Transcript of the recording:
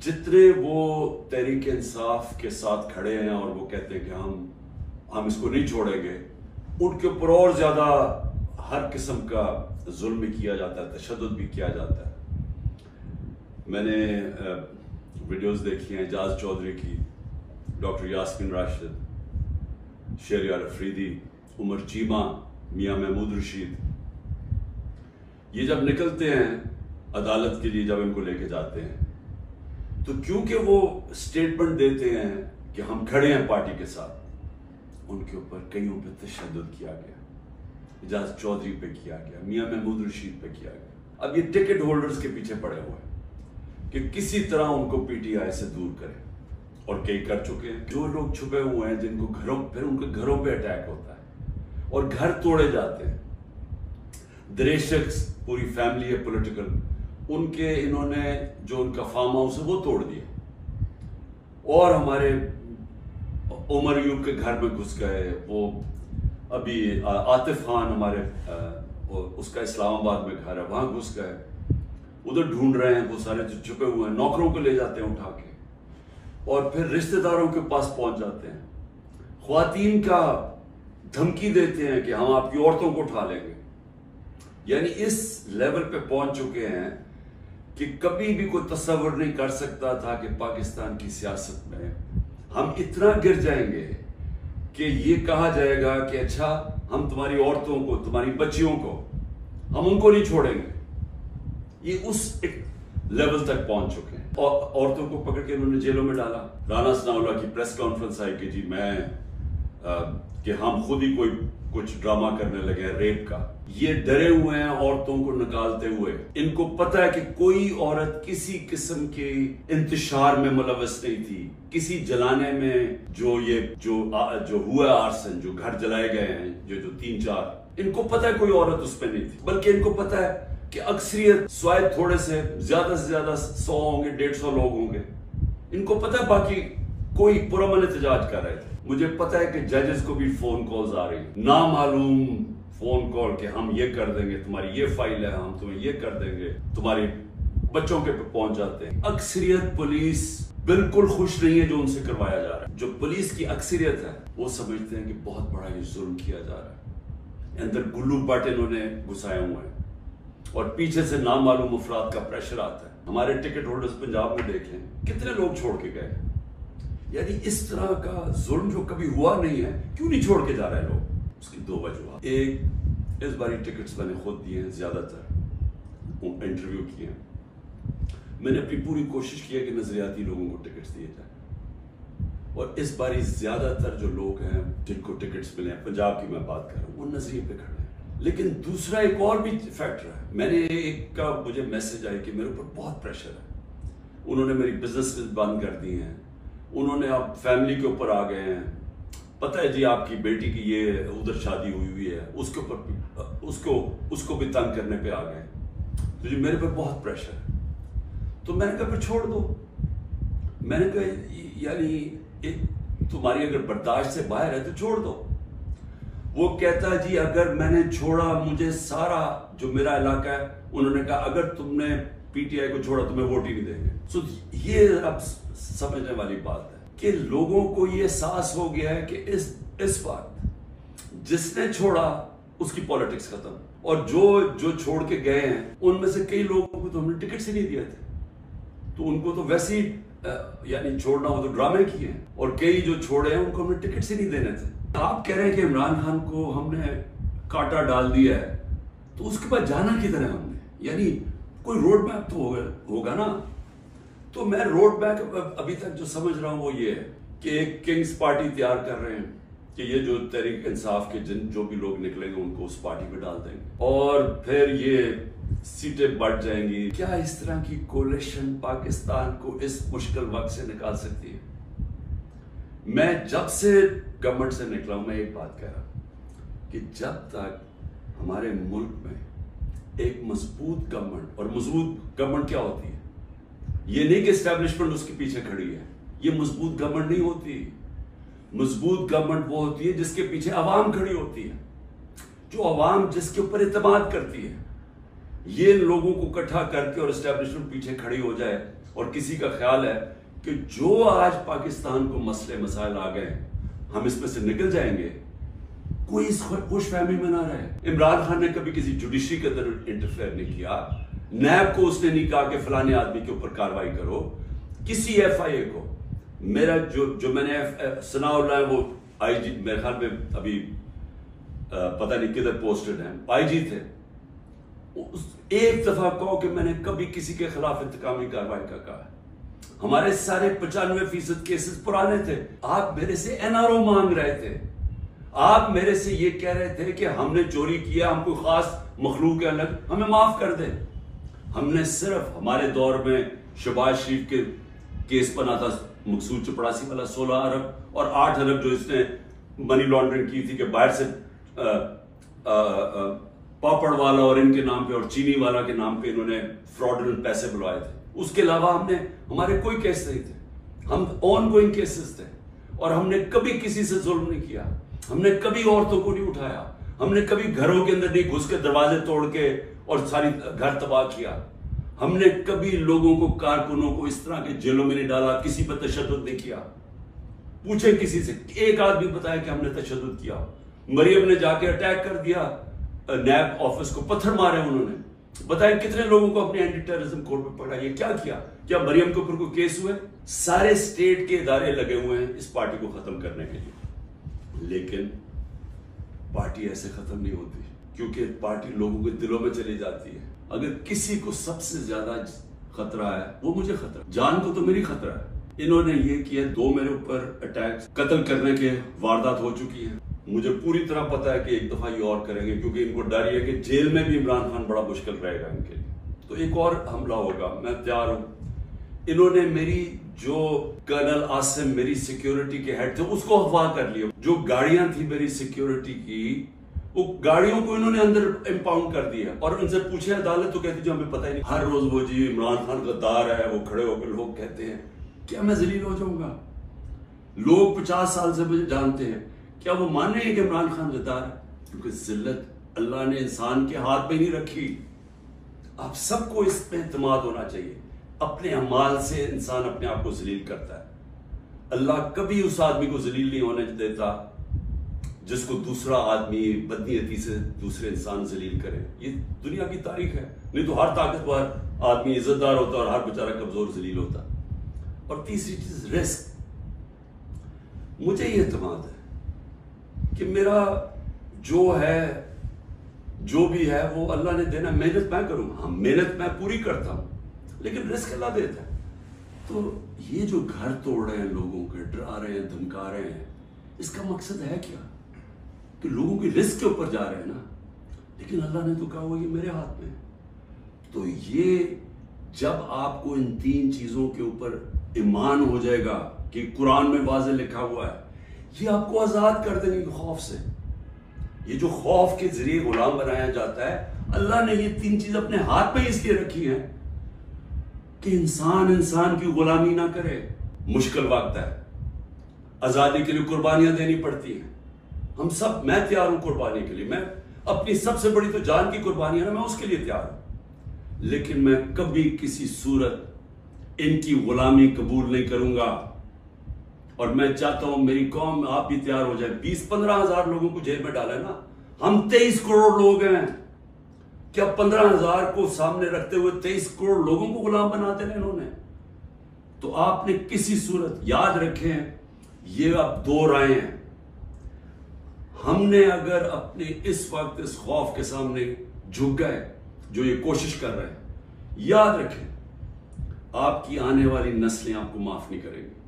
जितने वो तहरीक इंसाफ के साथ खड़े हैं और वो कहते हैं कि हम इसको नहीं छोड़ेंगे, उनके ऊपर और ज्यादा हर किस्म का जुल्म भी किया जाता है, तशद्दुद भी किया जाता है। मैंने वीडियोस देखी हैं एजाज चौधरी की, डॉक्टर यास्मीन राशिद, शहरयार अफरीदी, उमर चीमा, मियां महमूद रशीद, ये जब निकलते हैं अदालत के लिए, जब इनको लेके जाते हैं, तो क्योंकि वो स्टेटमेंट देते हैं कि हम खड़े हैं पार्टी के साथ, उनके ऊपर कईयों पे तशद्दुद किया गया, एजाज चौधरी पे किया गया, मियां महमूद रशीद पे किया गया। अब ये टिकट होल्डर्स के पीछे पड़े हुए हैं कि किसी तरह उनको पीटीआई से दूर करें, और कई कर चुके हैं। जो लोग छुपे हुए हैं, जिनको फिर उनके घरों पे अटैक होता है और घर तोड़े जाते हैं। दरेशक्स पूरी फैमिली है पॉलिटिकल, उनके इन्होंने जो उनका फार्म हाउस है वो तोड़ दिया, और हमारे उमर यूब के घर में घुस गए। वो अभी आतिफ खान हमारे उसका इस्लामाबाद में घर है, वहां घुस गए, उधर ढूंढ रहे हैं। वो सारे जो छुपे हुए हैं नौकरों को ले जाते हैं उठा के, और फिर रिश्तेदारों के पास पहुंच जाते हैं, ख्वातीन का धमकी देते हैं कि हम आपकी औरतों को उठा लेंगे। यानी इस लेवल पे पहुंच चुके हैं कि कभी भी कोई तस्वर नहीं कर सकता था कि पाकिस्तान की सियासत में हम इतना गिर जाएंगे कि ये कहा जाएगा कि अच्छा, हम तुम्हारी औरतों को, तुम्हारी बच्चियों को, हम उनको नहीं छोड़ेंगे। ये उस एक लेवल तक पहुंच चुके हैं, और औरतों को पकड़ के उन्होंने जेलों में डाला। राना सनाउल्लाह की प्रेस कॉन्फ्रेंस आई कि जी कि हम खुद ही कुछ ड्रामा करने लगे हैं रेप का। ये डरे हुए हैं औरतों को निकालते हुए। इनको पता है कि कोई औरत किसी किस्म के इंतशार में मुलव्वस नहीं थी, किसी जलाने में जो हुआ आर्सन, जो घर जलाए गए हैं, जो 3-4, इनको पता है कोई औरत उसमें नहीं थी। बल्कि इनको पता है कि अक्सरियत स्वायद थोड़े से ज्यादा 100 होंगे, 150 लोग होंगे। इनको पता है बाकी कोई पुरअमन एहतजाज कर रहे थे। मुझे पता है कि जजेस को भी फोन कॉल्स आ रही हैं, नामालूम फोन कॉल कि हम ये कर देंगे, तुम्हारी ये फाइल है, हम तुम्हें ये कर देंगे, तुम्हारे बच्चों के पे पहुंच जाते हैं। अक्सरियत पुलिस बिल्कुल खुश नहीं है जो उनसे करवाया जा रहा है। जो पुलिस की अक्सरियत है वो समझते हैं कि बहुत बड़ा ये जुल्म किया जा रहा है, अंदर गुल्लू बट इन्होंने घुसाए हुए हैं, और पीछे से नामालूम अफराद का प्रेशर आता है। हमारे टिकट होल्डर्स पंजाब में देख लें, कितने लोग छोड़ के गए। यानी इस तरह का जुल्म जो कभी हुआ नहीं है, क्यों नहीं छोड़ के जा रहे हैं लोग? उसकी 2 वजह। एक, इस बारी टिकट्स मैंने खुद दिए हैं, ज्यादातर इंटरव्यू किए हैं। मैंने अपनी पूरी कोशिश की है कि नजरियाती लोगों को टिकट्स दिए जाए, और इस बारी ज्यादातर जो लोग हैं जिनको टिकट्स मिले हैं, पंजाब की मैं बात कर रहा हूँ, वो नजरिए पे खड़े हैं। लेकिन दूसरा एक और भी फैक्टर है। मैंने एक का मुझे मैसेज आया कि मेरे ऊपर बहुत प्रेशर है, उन्होंने मेरी बिजनेस बंद कर दी हैं, उन्होंने अब फैमिली के ऊपर आ गए हैं, पता है जी आपकी बेटी की ये उधर शादी हुई है, उसके ऊपर उसको भी तंग करने पे आ गए, तो जी मेरे पे बहुत प्रेशर है। तो मैंने कहा फिर छोड़ दो। मैंने कहा यानी तुम्हारी अगर बर्दाश्त से बाहर है तो छोड़ दो। वो कहता जी अगर मैंने छोड़ा, मुझे सारा जो मेरा इलाका है, उन्होंने कहा अगर तुमने पीटीआई को छोड़ा तुम्हें वोट ही नहीं देंगे। सो ये अब समझने वाली बात है कि लोगों को ये एहसास हो गया है कि इस बार जिसने छोड़ा उसकी पॉलिटिक्स खत्म, और जो छोड़ के गए हैं उनमें से कई लोगों को तो हमने टिकट ही नहीं दिए थे, तो उनको तो वैसे ही यानी छोड़ना हो तो ड्रामे किए हैं, और कई जो छोड़े हैं उनको हमने टिकट ही नहीं देने थे। आप कह रहे हैं कि इमरान खान को हमने कांटा डाल दिया है, तो उसके बाद जाना किधर है हमने? यानी कोई रोड मैप तो होगा ना। तो मैं रोड मैप अभी तक जो समझ रहा हूं वो ये है कि एक किंग्स पार्टी तैयार कर रहे हैं कि ये जो तहरीक इंसाफ के जो भी लोग निकलेंगे उनको उस पार्टी में डाल देंगे, और फिर ये सीटें बढ़ जाएंगी। क्या इस तरह की कोलिशन पाकिस्तान को इस मुश्किल वक्त से निकाल सकती है? मैं जब से गवर्नमेंट से निकला हूं, मैं एक बात कह रहा कि जब तक हमारे मुल्क में एक मजबूत गवर्नमेंट, और मजबूत गवर्नमेंट क्या होती है, ये नहीं कि एस्टैब्लिशमेंट उसके पीछे खड़ी है, ये मजबूत गवर्नमेंट नहीं होती। मजबूत गवर्नमेंट वो होती है जिसके पीछे आवाम खड़ी होती है, जो आवाम जिसके ऊपर इत्तेमाद करती है। ये लोगों को इकट्ठा करके और एस्टैब्लिशमेंट पीछे खड़ी हो जाए اور کسی کا خیال ہے کہ جو آج پاکستان کو مسئلے مسائل آ گئے ہم اس میں سے نکل جائیں گے، کوئی اس خوش فہمی میں نہ رہے۔ عمران خان نے کبھی کسی جوڈیشری کے اندر انٹرفیئر نہیں کیا، نیب کو اس نے نہیں کہا کہ فلانے آدمی کے اوپر کاروائی کرو، کسی ایف آئی اے کو۔ میرا جو میں نے ثناء اللہ ہے وہ آئی جی، میرے خیال میں ابھی پتہ نہیں کدھر پوسٹڈ ہیں، آئی جی تھے، ایک دفعہ کہو کہ میں نے کبھی کسی کے خلاف انتقامی کارروائی کا کہا ہے۔ ہمارے سارے 95% کیسز پرانے تھے۔ آپ میرے سے این آر او مانگ رہے تھے، آپ میرے سے یہ کہہ رہے تھے کہ ہم نے چوری کیا، ہم کوئی خاص مخلوق ہے الگ، ہمیں معاف کر دیں۔ ہم نے صرف ہمارے دور میں شہباز شریف کے کیس بنا تھا، مقصود چپڑاسی والا 16 ارب اور 8 ارب جو اس نے منی لانڈرنگ کی تھی کہ باہر سے پاپڑ والا اور ان کے نام پہ اور چینی والا کے نام پہ انہوں نے فراڈلنٹ پیسے بلوائے تھے۔ اس کے علاوہ ہمارے کوئی کیس نہیں تھے، ہم آن گوئنگ کیسز تھے، اور ہم نے کبھی کسی سے ظلم نہیں کیا، ہم نے کبھی عورتوں کو نہیں اٹھایا، ہم نے کبھی گھروں کے اندر نہیں گھس کے دروازے توڑ کے اور ساری گھر تباہ کیا، ہم نے کبھی لوگوں کو، کارکنوں کو اس طرح کے جیلوں میں نہیں ڈالا، کسی پر تشدد نہیں کیا۔ پوچھیں کسی سے، ایک آدمی بتایا کہ ہم نے تشدد کیا۔ مریم نے جا کے اٹیک کر دیا نیب آفس کو، پتھر مارے انہوں نے، بتائیں کتنے لوگوں کو اپنے اینٹی ٹیررزم کورٹ پہ پکڑا۔ یہ کیا کیا؟ کیا مریم کے اوپر کوئی کیس ہوئے؟ سارے اسٹیٹ کے ادارے لگے ہوئے ہیں اس پارٹی کو ختم کرنے کے لیے، لیکن پارٹی ایسے ختم نہیں ہوتی، کیونکہ پارٹی لوگوں کے دلوں میں چلی جاتی ہے۔ اگر کسی کو سب سے زیادہ خطرہ ہے وہ مجھے خطرہ، جان کو تو میری خطرہ ہے۔ انہوں نے یہ کیا، 2 میرے اوپر اٹیک، قتل کرنے کے واردات ہو چکی ہیں۔ مجھے پوری طرح پتا ہے کہ ایک دفعہ یہ اور کریں گے، کیونکہ ان کو ڈر یہ ہے کہ جیل میں بھی عمران خان بڑا مشکل رہے گا ان کے لیے، تو ایک اور حملہ ہوگا، میں تیار ہوں۔ انہوں نے میری جو کرنل عاصم میری سیکیورٹی کے ہیڈ تھے اس کو اغوا کر لیا، جو گاڑیاں تھی میری سیکیورٹی کی وہ گاڑیوں کو انہوں نے اندر امپاؤنڈ کر دیا، اور ان سے پوچھے عدالت تو کہتی جو ہمیں پتہ ہی نہیں۔ ہر روز وہ جی عمران خان غدار ہے، وہ کھڑے ہو کر لوگ کہتے ہیں، کیا میں ذلیل ہو جاؤں گا؟ لوگ 50 سال سے مجھے جانتے ہیں، کیا وہ مانیں گے کہ عمران خان غدار ہے؟ کیونکہ ذلت اللہ نے انسان کے ہاتھ پہ نہیں رکھی۔ آپ سب کو اس پہ اعتماد ہونا چاہیے، اپنے اعمال سے انسان اپنے آپ کو ذلیل کرتا ہے۔ اللہ کبھی اس آدمی کو ذلیل نہیں ہونے دیتا جس کو دوسرا آدمی بدنیتی سے دوسرے انسان ذلیل کرے۔ یہ دنیا کی تاریخ ہے، نہیں تو ہر طاقتور آدمی عزت دار ہوتا اور ہر بیچارہ کمزور ذلیل ہوتا۔ اور تیسری چیز رزق، مجھے یہ اعتماد ہے کہ میرا جو ہے جو بھی ہے وہ اللہ نے دینا، محنت میں کروں گا، محنت میں پوری کرتا ہوں، لیکن رزق اللہ دیتا ہے۔ تو یہ جو گھر توڑ رہے ہیں، لوگوں کے ڈرا رہے ہیں، دھمکا رہے ہیں، اس کا مقصد ہے کیا؟ کہ لوگوں کی رزق کے اوپر جا رہے ہیں نا، لیکن اللہ نے تو کہا وہ یہ میرے ہاتھ میں ہے۔ تو یہ جب آپ کو ان 3 چیزوں کے اوپر ایمان ہو جائے گا کہ قرآن میں واضح لکھا ہوا ہے، یہ آپ کو آزاد کر دیں گے خوف سے۔ یہ جو خوف کے ذریعے غلام بنایا جاتا ہے، اللہ نے یہ 3 چیز اپنے ہاتھ میں اس لیے رکھی ہیں کہ انسان کی غلامی نہ کرے۔ مشکل وقت ہے، آزادی کے لیے قربانیاں دینی پڑتی ہیں، ہم سب، میں تیار ہوں قربانی کے لیے، میں اپنی سب سے بڑی تو جان کی قربانی ہے نا، میں اس کے لیے تیار ہوں، لیکن میں کبھی کسی صورت ان کی غلامی قبول نہیں کروں گا۔ اور میں چاہتا ہوں میری قوم، آپ بھی تیار ہو جائے۔ 20-15 ہزار لوگوں کو جیل میں ڈالا ہے نا، ہم 23 کروڑ لوگ ہیں، کیا 15 ہزار کو سامنے رکھتے ہوئے 23 کروڑ لوگوں کو غلام بناتے ہیں انہوں نے؟ تو آپ نے کسی صورت یاد رکھیں، یہ اب 2 رائے ہیں۔ ہم نے اگر اپنے اس وقت اس خوف کے سامنے جھک گئے، جو یہ کوشش کر رہے ہیں، یاد رکھیں آپ کی آنے والی نسلیں آپ کو معاف نہیں کریں گی۔